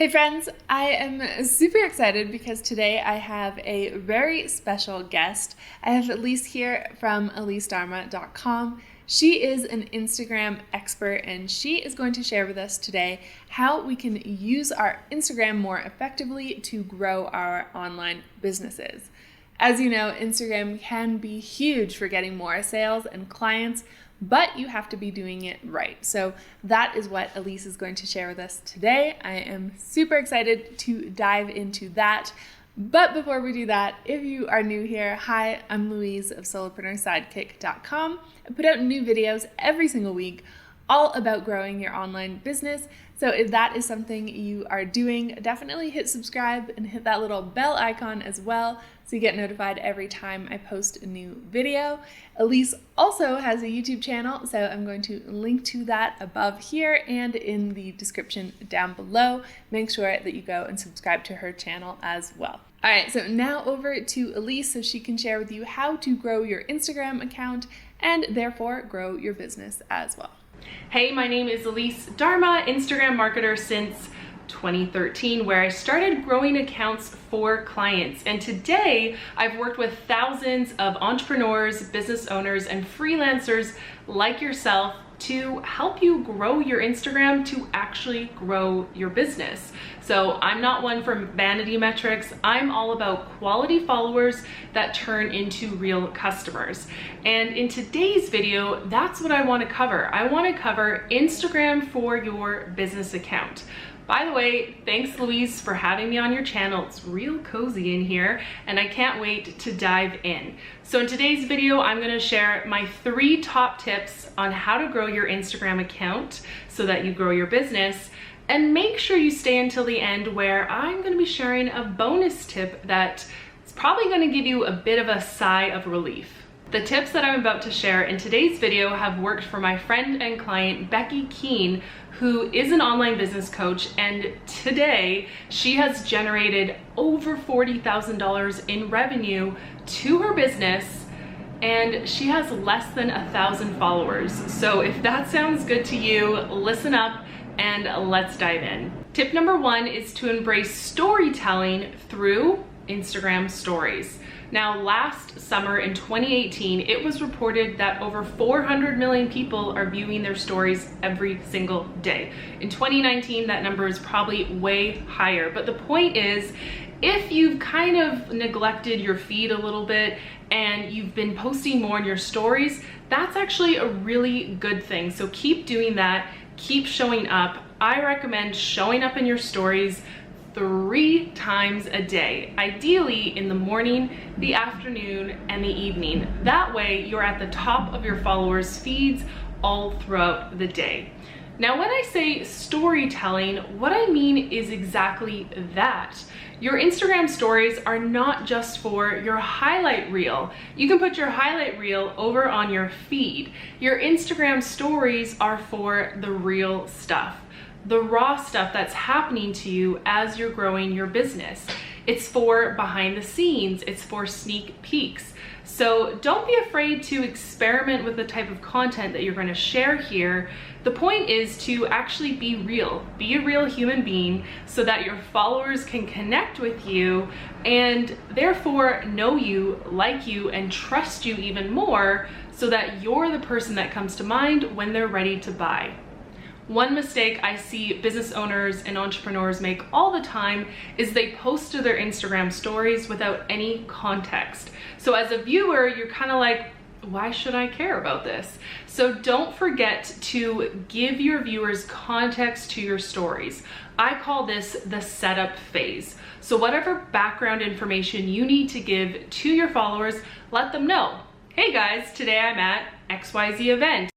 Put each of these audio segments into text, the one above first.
Hey friends, I am super excited because today I have a very special guest. I have Elise here from EliseDharma.com. She is an Instagram expert and she is going to share with us today how we can use our Instagram more effectively to grow our online businesses. As you know, Instagram can be huge for getting more sales and clients, but you have to be doing it right. So that is what Elise is going to share with us today. I am super excited to dive into that. But before we do that, if you are new here, hi, I'm Louise of SolopreneurSidekick.com. I put out new videos every single week all about growing your online business. So if that is something you are doing, definitely hit subscribe and hit that little bell icon as well so you get notified every time I post a new video. Elise also has a YouTube channel, so I'm going to link to that above here and in the description down below. Make sure that you go and subscribe to her channel as well. All right, so now over to Elise so she can share with you how to grow your Instagram account and therefore grow your business as well. Hey, my name is Elise Dharma, Instagram marketer since 2013, where I started growing accounts for clients. And today I've worked with thousands of entrepreneurs, business owners, and freelancers like yourself to help you grow your Instagram to actually grow your business. So I'm not one for vanity metrics. I'm all about quality followers that turn into real customers. And in today's video, that's what I want to cover. I want to cover Instagram for your business account. By the way, thanks Louise for having me on your channel. It's real cozy in here and I can't wait to dive in. So in today's video, I'm going to share my 3 top tips on how to grow your Instagram account so that you grow your business. And make sure you stay until the end where I'm going to be sharing a bonus tip that is probably going to give you a bit of a sigh of relief. The tips that I'm about to share in today's video have worked for my friend and client, Becky Keene, who is an online business coach, and today she has generated over $40,000 in revenue to her business, and she has less than 1,000 followers. So if that sounds good to you, listen up and let's dive in. Tip number 1 is to embrace storytelling through Instagram stories. Now, last summer in 2018, it was reported that over 400 million people are viewing their stories every single day. In 2019, that number is probably way higher. But the point is, if you've kind of neglected your feed a little bit and you've been posting more in your stories, that's actually a really good thing. So keep doing that, keep showing up. I recommend showing up in your stories 3 times a day, ideally in the morning, the afternoon, and the evening. That way you're at the top of your followers' feeds all throughout the day. Now, when I say storytelling, what I mean is exactly that. Your Instagram stories are not just for your highlight reel. You can put your highlight reel over on your feed. Your Instagram stories are for the real stuff, the raw stuff that's happening to you as you're growing your business. It's for behind the scenes, it's for sneak peeks. So don't be afraid to experiment with the type of content that you're going to share here. The point is to actually be real, be a real human being so that your followers can connect with you and therefore know you, like you, and trust you even more so that you're the person that comes to mind when they're ready to buy. One mistake I see business owners and entrepreneurs make all the time is they post to their Instagram stories without any context. So as a viewer, you're kind of like, why should I care about this? So don't forget to give your viewers context to your stories. I call this the setup phase. So whatever background information you need to give to your followers, let them know. Hey guys, today I'm at XYZ event.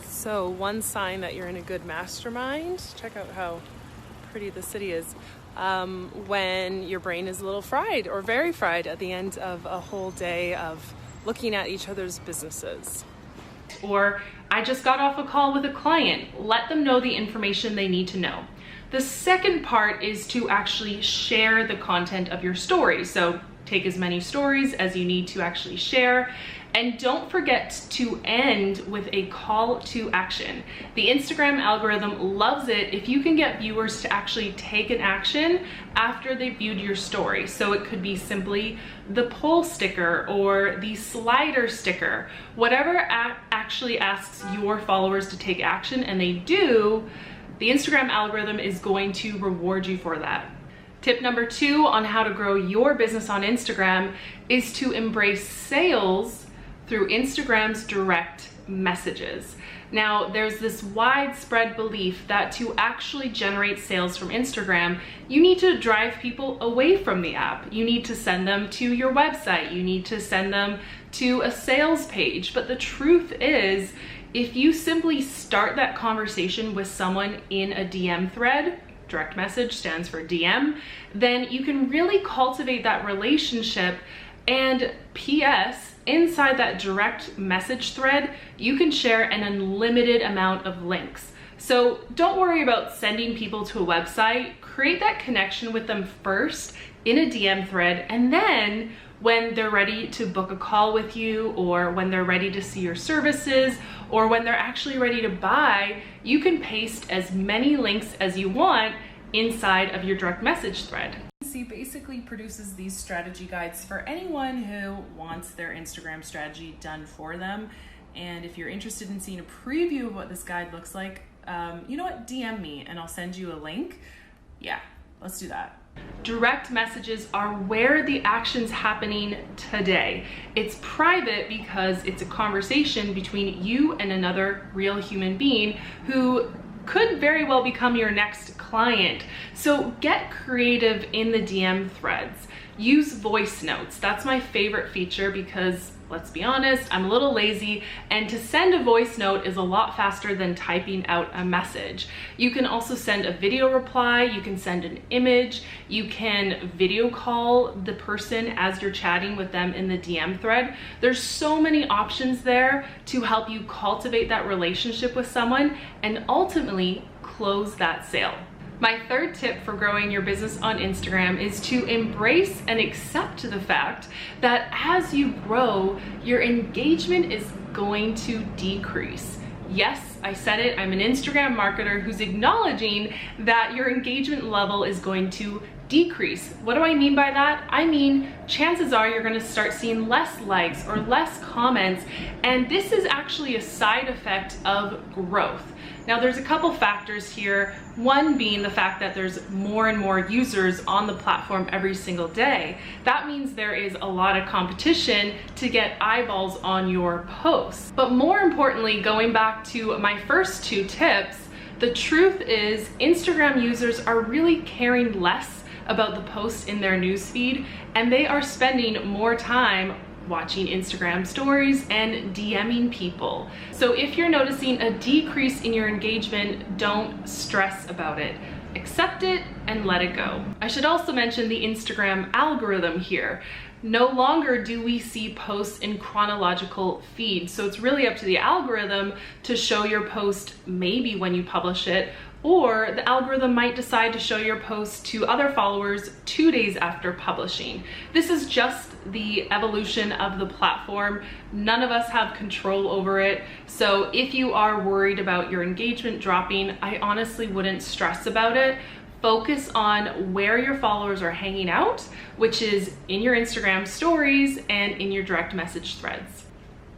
So one sign that you're in a good mastermind, check out how pretty the city is, when your brain is a little fried or very fried at the end of a whole day of looking at each other's businesses. Or I just got off a call with a client. Let them know the information they need to know. The second part is to actually share the content of your story. So take as many stories as you need to actually share And don't forget to end with a call to action. The Instagram algorithm loves it if you can get viewers to actually take an action after they viewed your story. So it could be simply the poll sticker or the slider sticker, whatever actually asks your followers to take action, and they do, the Instagram algorithm is going to reward you for that. Tip number 2 on how to grow your business on Instagram is to embrace sales through Instagram's direct messages. Now, there's this widespread belief that to actually generate sales from Instagram, you need to drive people away from the app. You need to send them to your website. You need to send them to a sales page. But the truth is, if you simply start that conversation with someone in a DM thread, direct message stands for DM, then you can really cultivate that relationship. And PS, inside that direct message thread, you can share an unlimited amount of links. So don't worry about sending people to a website. Create that connection with them first in a DM thread, and then when they're ready to book a call with you, or when they're ready to see your services, or when they're actually ready to buy, you can paste as many links as you want inside of your direct message thread. Basically produces these strategy guides for anyone who wants their Instagram strategy done for them. And if you're interested in seeing a preview of what this guide looks like, you know what, DM me and I'll send you a link. Yeah, let's do that. Direct messages are where the action's happening today. It's private because it's a conversation between you and another real human being who could very well become your next client. So get creative in the DM threads. Use voice notes. That's my favorite feature because, let's be honest, I'm a little lazy, and to send a voice note is a lot faster than typing out a message. You can also send a video reply, you can send an image, you can video call the person as you're chatting with them in the DM thread. There's so many options there to help you cultivate that relationship with someone and ultimately close that sale. My third tip for growing your business on Instagram is to embrace and accept the fact that as you grow, your engagement is going to decrease. Yes, I said it, I'm an Instagram marketer who's acknowledging that your engagement level is going to decrease. What do I mean by that? I mean, chances are you're going to start seeing less likes or less comments, and this is actually a side effect of growth. Now, there's a couple factors here. One being the fact that there's more and more users on the platform every single day. That means there is a lot of competition to get eyeballs on your posts. But more importantly, going back to my first 2 tips, the truth is Instagram users are really caring less about the posts in their newsfeed, and they are spending more time watching Instagram stories and DMing people. So if you're noticing a decrease in your engagement, don't stress about it. Accept it and let it go. I should also mention the Instagram algorithm here. No longer do we see posts in chronological feeds, so it's really up to the algorithm to show your post maybe when you publish it, or the algorithm might decide to show your post to other followers 2 days after publishing. This is just the evolution of the platform. None of us have control over it. So if you are worried about your engagement dropping, I honestly wouldn't stress about it. Focus on where your followers are hanging out, which is in your Instagram stories and in your direct message threads.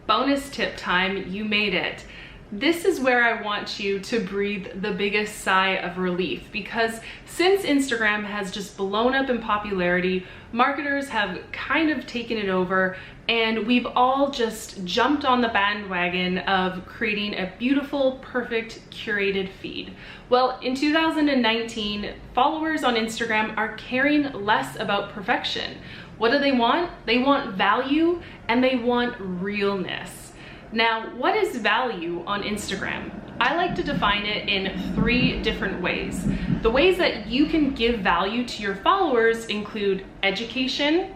Bonus tip time, you made it. This is where I want you to breathe the biggest sigh of relief, because since Instagram has just blown up in popularity, marketers have kind of taken it over, and we've all just jumped on the bandwagon of creating a beautiful, perfect, curated feed. Well, in 2019, followers on Instagram are caring less about perfection. What do they want? They want value and they want realness. Now, what is value on Instagram? I like to define it in 3 different ways. The ways that you can give value to your followers include education,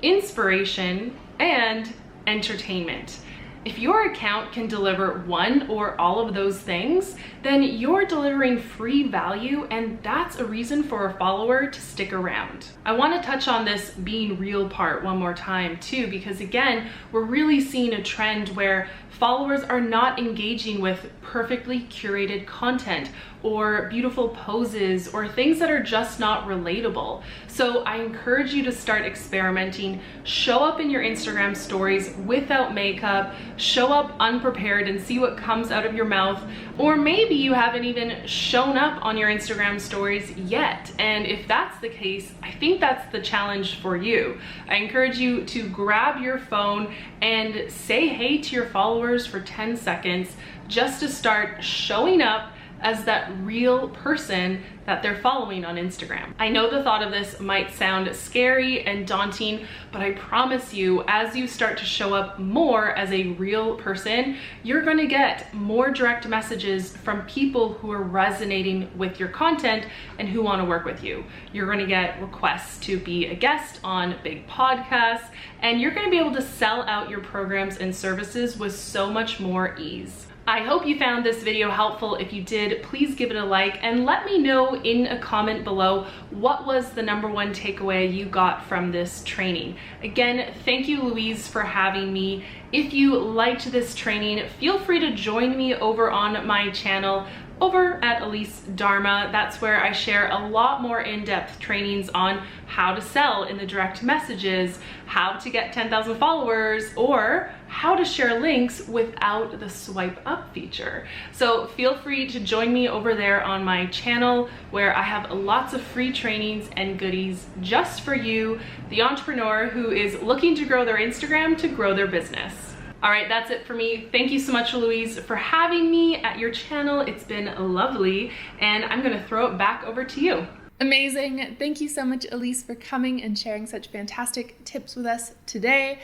inspiration, and entertainment. If your account can deliver one or all of those things, then you're delivering free value, and that's a reason for a follower to stick around. I want to touch on this being real part one more time too, because again, we're really seeing a trend where followers are not engaging with perfectly curated content or beautiful poses or things that are just not relatable. So I encourage you to start experimenting. Show up in your Instagram stories without makeup, show up unprepared and see what comes out of your mouth. Or maybe you haven't even shown up on your Instagram stories yet. And if that's the case, I think that's the challenge for you. I encourage you to grab your phone and say hey to your followers for 10 seconds just to start showing up as that real person that they're following on Instagram. I know the thought of this might sound scary and daunting, but I promise you, as you start to show up more as a real person, you're gonna get more direct messages from people who are resonating with your content and who wanna work with you. You're gonna get requests to be a guest on big podcasts, and you're gonna be able to sell out your programs and services with so much more ease. I hope you found this video helpful. If you did, please give it a like and let me know in a comment below what was the #1 takeaway you got from this training. Again, thank you, Louise, for having me. If you liked this training, feel free to join me over on my channel over at Elise Dharma. That's where I share a lot more in-depth trainings on how to sell in the direct messages, how to get 10,000 followers, or how to share links without the swipe up feature. So feel free to join me over there on my channel, where I have lots of free trainings and goodies just for you, the entrepreneur who is looking to grow their Instagram to grow their business. All right, that's it for me. Thank you so much, Louise, for having me at your channel. It's been lovely, and I'm gonna throw it back over to you. Amazing. Thank you so much, Elise, for coming and sharing such fantastic tips with us today.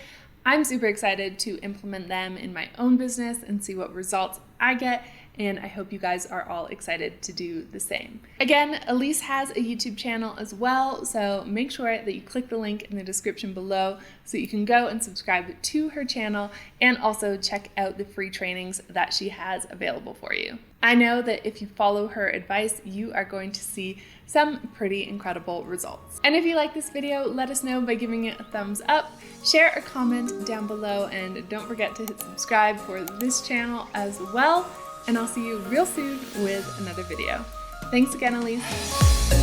I'm super excited to implement them in my own business and see what results I get, and I hope you guys are all excited to do the same. Again, Elise has a YouTube channel as well, so make sure that you click the link in the description below so you can go and subscribe to her channel and also check out the free trainings that she has available for you. I know that if you follow her advice, you are going to see some pretty incredible results. And if you like this video, let us know by giving it a thumbs up, share a comment down below, and don't forget to hit subscribe for this channel as well. And I'll see you real soon with another video. Thanks again, Elise.